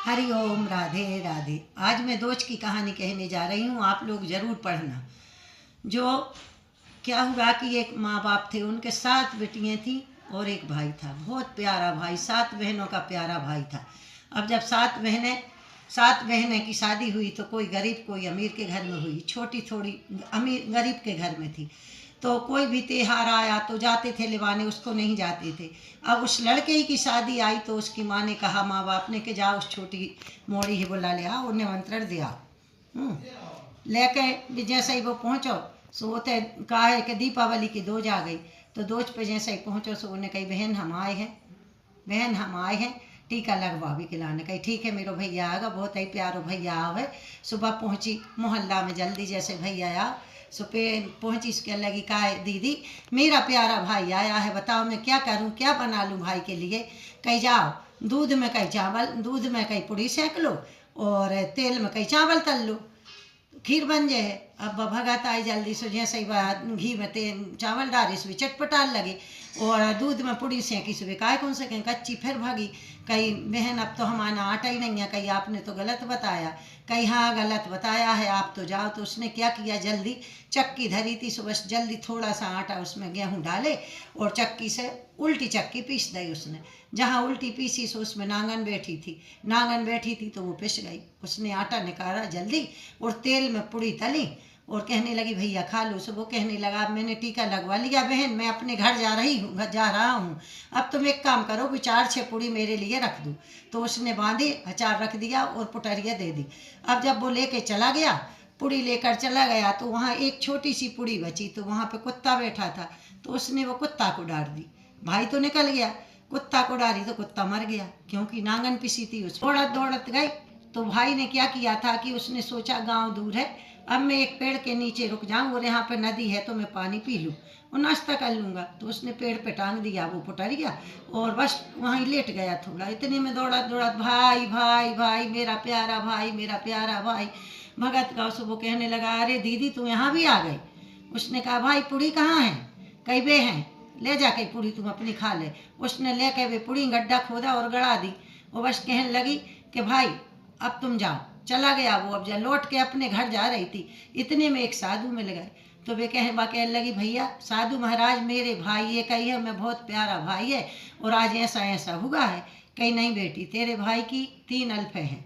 हरि ओम, राधे राधे। आज मैं दोज की कहानी कहने जा रही हूँ, आप लोग ज़रूर पढ़ना। जो क्या हुआ कि एक माँ बाप थे, उनके 7 बेटियाँ थीं और एक भाई था, बहुत प्यारा भाई, 7 बहनों का प्यारा भाई था। अब जब 7 बहनें की शादी हुई तो कोई गरीब कोई अमीर के घर में हुई। छोटी थोड़ी अमीर गरीब के घर में थी, तो कोई भी त्योहार आया तो जाते थे लिवाने, उसको नहीं जाते थे। अब उस लड़के ही की शादी आई तो उसकी माँ ने कहा, माँ बाप ने, कि जाओ उस छोटी मोड़ी ही बुला ले आओ और निमंत्रण दिया। लेके जैसे ही वो पहुँचो सो वो तो कहा है कि दीपावली की दोज आ गई। तो दोज पे जैसे ही पहुँचो सो उन्हें कही, बहन हम आए हैं टीका लगवा भी खिलाने। कही ठीक है, मेरो भैया आएगा, बहुत ही प्यारो भैया आवे। सुबह पहुँची मोहल्ला में जल्दी, जैसे भैया आया सो पे पहुँची, इसके लगी, कहा दीदी मेरा प्यारा भाई आया है, बताओ मैं क्या करूँ, क्या बना लूँ भाई के लिए। कही जाओ दूध में कहीं चावल, दूध में कहीं पूड़ी सेक लो और तेल में कहीं चावल तल लो, खीर बन जाए। अब भगत आई जल्दी से, जैसे ही बात घी में तेल चावल डाली सुबह चटपटाल लगी और दूध में पूड़ी सेंकी सुबह, काय कौन से कहीं कच्ची। फिर भागी, कहीं बहन अब तो हमारा आटा ही नहीं है, कहीं आपने तो गलत बताया। कहीं हाँ गलत बताया है, आप तो जाओ। तो उसने क्या किया, जल्दी चक्की धरी थी सुबह, जल्दी थोड़ा सा आटा उसमें गेहूँ डाले और चक्की से उल्टी चक्की पीस दी उसने। जहाँ उल्टी पीसी सो उसमें नांगन बैठी थी तो वो पिस गई। उसने आटा निकाला जल्दी और तेल में पूड़ी तली और कहने लगी भैया खा लो। सो वो कहने लगा, मैंने टीका लगवा लिया बहन, मैं अपने घर जा रहा हूँ, अब तुम एक काम करो कि 4-6 पूड़ी मेरे लिए रख दो। तो उसने बांधी, अचार रख दिया और पुटरिया दे दी। अब जब वो लेके चला गया, पूड़ी लेकर चला गया, तो वहाँ एक छोटी सी पूड़ी बची, तो वहाँ पे कुत्ता बैठा था, तो उसने वो कुत्ता को डाल दी। भाई तो निकल गया, कुत्ता को डाली तो कुत्ता मर गया, क्योंकि नांगन पिसी थी। उस दौड़त गई तो भाई ने क्या किया था कि उसने सोचा गांव दूर है, अब मैं एक पेड़ के नीचे रुक जाऊं और यहाँ पे नदी है तो मैं पानी पी लूँ और नाश्ता कर लूँगा। तो उसने पेड़ पे टांग दिया, वो पुटर गया और बस वहीं लेट गया थोड़ा। इतने में दौड़त भाई भाई भाई, मेरा प्यारा भाई, मेरा प्यारा भाई। भगत गाँव से वो कहने लगा, अरे दीदी तू यहाँ भी आ गई। उसने कहा, भाई पूड़ी कहाँ है। कई बे हैं, ले जा के पूड़ी तुम अपनी खा ले। उसने ले के वे पूड़ी गड्ढा खोदा और गड़ा दी। वो बस कहने लगी कि भाई अब तुम जाओ। चला गया वो। अब जब लौट के अपने घर जा रही थी, इतने में एक साधु मिल गए। तो वे कहने लगी, भैया साधु महाराज मेरे भाई ये कही है, मैं बहुत प्यारा भाई है और आज ऐसा ऐसा हुआ है। कहीं नहीं बेटी, तेरे भाई की 3 अल्फे हैं,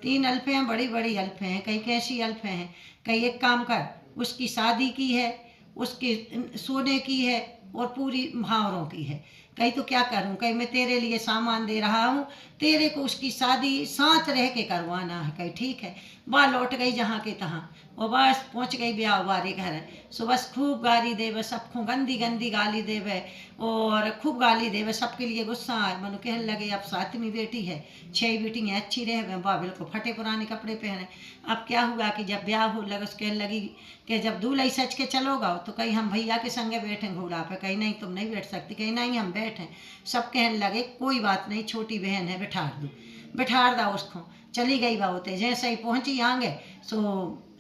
3 अल्फे हैं, बड़ी बड़ी अल्फे हैं। कहीं कैसी अल्फे हैं। कहीं एक काम कर, उसकी शादी की है, उसके सोने की है और पूरी भावरों की है। कहीं तो क्या करूं, कहीं मैं तेरे लिए सामान दे रहा हूँ, तेरे को उसकी शादी साथ रह के करवाना है। कहीं ठीक है। वह लौट गई जहाँ के तहाँ और बस पहुँच गई ब्याह वारे घर। सो बस खूब गाली देवे, सबको गंदी गंदी गाली देवे और खूब गाली देवे, सबके लिए गुस्सा आए। मनु कहने लगे, अब 7वीं बेटी है, 6 बेटी हैं, अच्छी रहे, बाबिल को फटे पुराने कपड़े पहने। अब क्या हुआ कि जब ब्याह हो लगा, कहने लगी कि जब दूल्हा सच के चलोगा तो कहीं हम भैया के संगे बैठें घोड़ा पे। कहीं नहीं तुम नहीं बैठ सकती। कहीं नहीं हम बैठें। सब कहने लगे कोई बात नहीं, छोटी बहन है, बिठार दो उसको। चली गई बातें। जैसे ही पहुंची आगे सो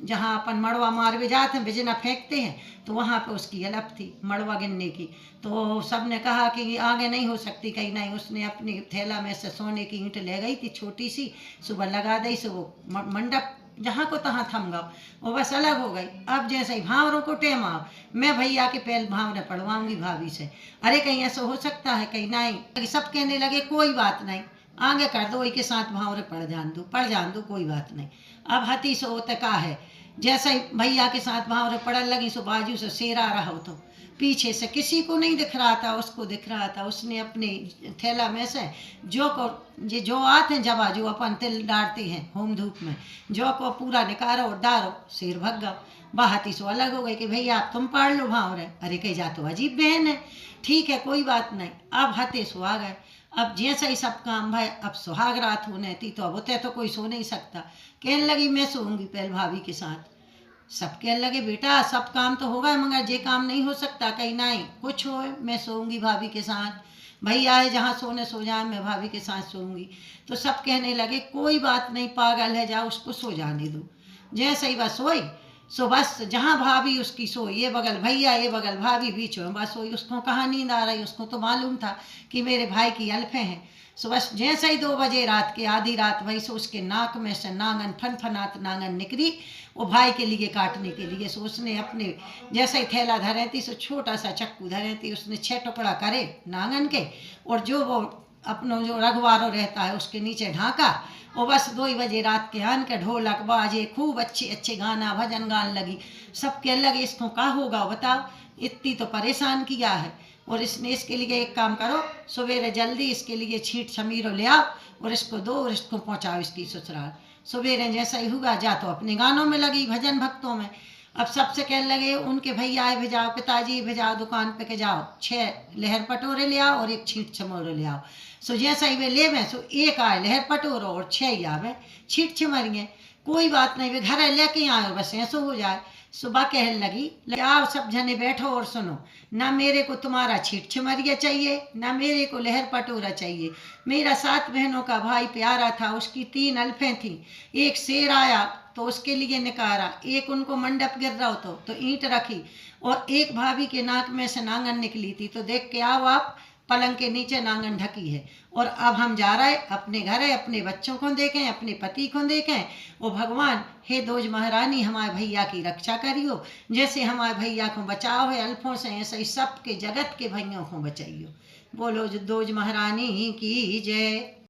जहाँ अपन मड़वा मारवे जाते हैं, बिजना फेंकते हैं, तो वहाँ पे उसकी अलप थी मड़वा गिनने की। तो सब ने कहा कि आगे नहीं हो सकती। कहीं नहीं, उसने अपनी थैला में से सोने की ईंट ले गई थी छोटी सी, सुबह लगा दी। सो वो मंडप जहाँ को तहाँ थम गया, वो बस अलग हो गई। अब जैसे ही भावरों को टेम आओ, मैं भैया के पहले भावने पढ़वाऊंगी भाभी से। अरे कहीं ऐसा हो सकता है, कहीं नहीं। सब कहने लगे कोई बात नहीं, आगे कर दो, के साथ भावरे पढ़ जान दो, कोई बात नहीं। अब हती सो तका है, जैसे ही भैया के साथ भावरे पढ़ने लगी सो बाजू से शेर आ रहा हो, तो पीछे से किसी को नहीं दिख रहा था, उसको दिख रहा था। उसने अपने थैला में से जो आते हैं जब जो अपन तिल डालते हैं होम धूप में, जो को पूरा निकारो और डारो, शेर भग गया। बाहती सो अलग हो गई कि भैया आप तुम पढ़ लो भावरे। अरे कही जा तो अजीब बहन है, ठीक है कोई बात नहीं। अब हते सो आ गए। अब जैसा ही सब काम भाई, अब सुहाग रात होने थी तो अब होते तो कोई सो नहीं सकता। कहने लगी मैं सोऊंगी पहले भाभी के साथ। सब कहने लगे बेटा सब काम तो होगा मगर ये काम नहीं हो सकता। कहीं नहीं कुछ हो, मैं सोऊंगी भाभी के साथ। भैया है जहाँ सोने सो जाए, मैं भाभी के साथ सोऊंगी। तो सब कहने लगे कोई बात नहीं, पागल है, जाओ उसको सो जाने दो। जैसे ही बस सोई सो बस जहाँ भाभी उसकी सो ये बगल भैया ये बगल भाभी बीच में, बस वही उसको कहाँ नींद आ रही, उसको तो मालूम था कि मेरे भाई की अल्फे हैं। सो बस जैसे ही 2 बजे रात के, आधी रात, वही सो उसके नाक में से नांगन फनफनात नांगन निकली, वो भाई के लिए काटने के लिए। सो उसने अपने जैसे ही थैला धरे थी, सो छोटा सा चक्कू धरे थी, उसने 6 टुकड़ा करे नांगन के, और जो वो अपनो जो रखवारो रहता है उसके नीचे ढांका। और बस 2 बजे रात के आन के ढोलक बाजे, खूब अच्छे अच्छे गाना भजन गान लगी। सबके अलग इसको क्या होगा बताओ, इतनी तो परेशान किया है। और इसने इसके लिए एक काम करो, सवेरे जल्दी इसके लिए छींट छमीरो ले आओ और इसको दो और इसको पहुंचाओ इसकी ससुराल। सवेरे जैसा ही हुआ, जा तो अपने गानों में लगी, भजन भक्तों में। अब सबसे कहने लगे उनके भैया भेजाओ, पिताजी भेजाओ, दुकान पे के जाओ 6 लहर पटोरे ले आओ और एक छींट छमोरे ले आओ। सो जैसा ही वे ले में, सो एक आए लहर पटोरो और 6 ही आवे छींट छमरिए। कोई बात नहीं, वे घर लेके आए और बस ऐसो हो जाए। सुबह कहने लगी, आओ सब जने बैठो और सुनो, ना मेरे को तुम्हारा छीट छमरिया चाहिए, ना मेरे को लहर पटोरा चाहिए। मेरा 7 बहनों का भाई प्यारा था, उसकी 3 अल्फें थीं। एक शेर आया तो उसके लिए निकारा, एक उनको मंडप गिर रहा हो तो ईंट रखी, और एक भाभी के नाक में से नांगन निकली थी, तो देख के आओ आप, पलंग के नीचे नांगन ढकी है। और अब हम जा रहे अपने घर है, अपने बच्चों को देखें, अपने पति को देखें। ओ भगवान, हे दोज महारानी, हमारे भैया की रक्षा करियो, जैसे हमारे भैया को बचाओ है अल्फों से, ऐसे ही सबके जगत के भैयों को बचाइयो। बोलो दोज महारानी की जय।